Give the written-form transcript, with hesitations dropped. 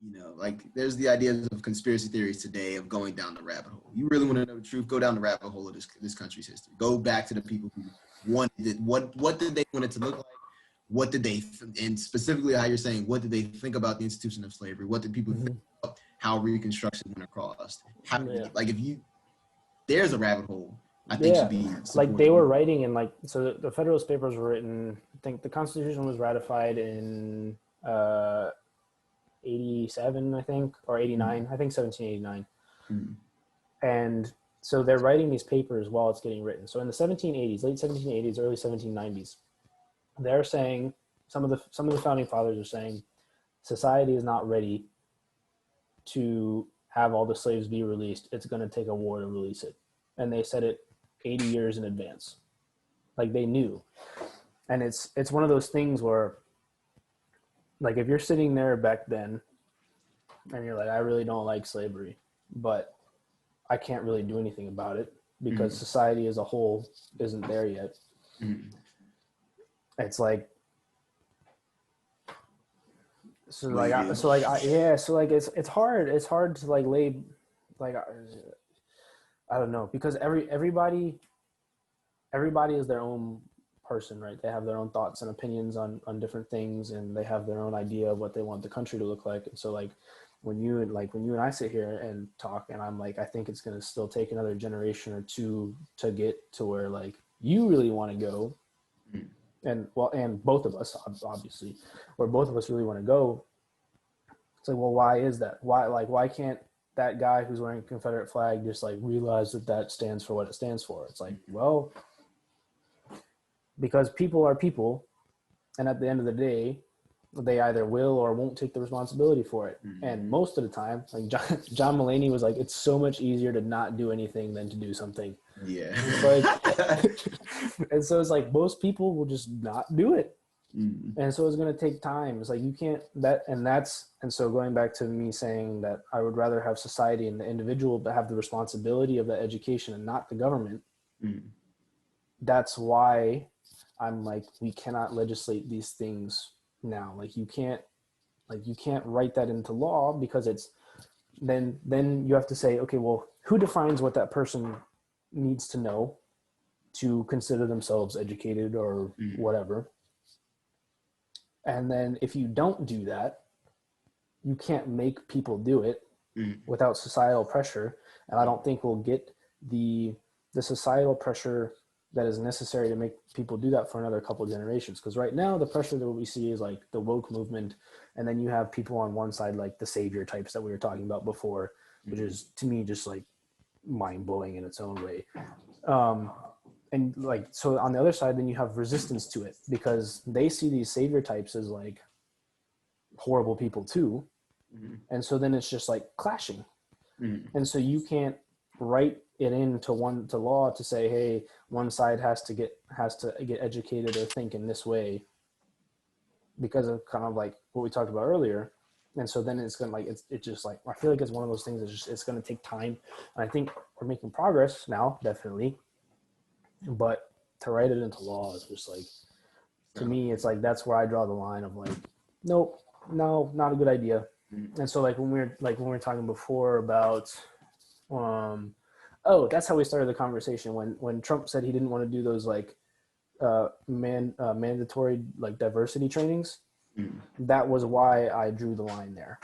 You know, like there's the ideas of conspiracy theories today of going down the rabbit hole. You really want to know the truth? Go down the rabbit hole of this country's history. Go back to the people who wanted it. What did they want it to look like? What did they, and specifically how you're saying, what did they think about the institution of slavery? What did people think about how Reconstruction went across? How, like, if you, there's a rabbit hole, I think should be supported. Like they were writing in like, so the Federalist Papers were written, I think the Constitution was ratified in 87, I think, or 89, I think 1789. And so they're writing these papers while it's getting written. So in the 1780s, late 1780s, early 1790s, they're saying, some of the founding fathers are saying, society is not ready to have all the slaves be released. It's going to take a war to release it. And they said it 80 years in advance. Like they knew. And it's one of those things where, like, if you're sitting there back then and you're like, I really don't like slavery, but I can't really do anything about it because society as a whole isn't there yet. It's like, it's hard to like lay, like, I don't know, because everybody is their own person, right? They have their own thoughts and opinions on different things, and they have their own idea of what they want the country to look like. And so like when you and I sit here and talk, and I'm like, I think it's going to still take another generation or two to get to where like you really want to go. And both of us, obviously, where both of us really want to go. It's like, well, why is that? Why can't that guy who's wearing a Confederate flag just like realize that stands for what it stands for? It's like, well, because people are people, and at the end of the day, they either will or won't take the responsibility for it. And most of the time, like John Mulaney was like, it's so much easier to not do anything than to do something. Yeah. And so it's like most people will just not do it. And so it's going to take time. It's like you can't and so going back to me saying that I would rather have society and the individual but have the responsibility of the education and not the government. That's why I'm like, we cannot legislate these things now. Like you can't write that into law, because it's then you have to say, okay, well, who defines what that person needs to know to consider themselves educated or whatever. And then if you don't do that, you can't make people do it without societal pressure. And I don't think we'll get the societal pressure that is necessary to make people do that for another couple of generations. Because right now the pressure that we see is like the woke movement. And then you have people on one side, like the savior types that we were talking about before, which is to me just like mind blowing in its own way. And like, so on the other side, then you have resistance to it because they see these savior types as like horrible people too. And so then it's just like clashing. And so you can't write it into law to say, hey, one side has to get educated or think in this way because of kind of like what we talked about earlier. And so then it's going to like, it's just like, I feel like it's one of those things that's just, it's going to take time. And I think we're making progress now, definitely. But to write it into law is just like, to me, it's like, that's where I draw the line of like, nope, no, not a good idea. And so like when we were talking before about, that's how we started the conversation when Trump said he didn't want to do those like mandatory like diversity trainings. That was why I drew the line there.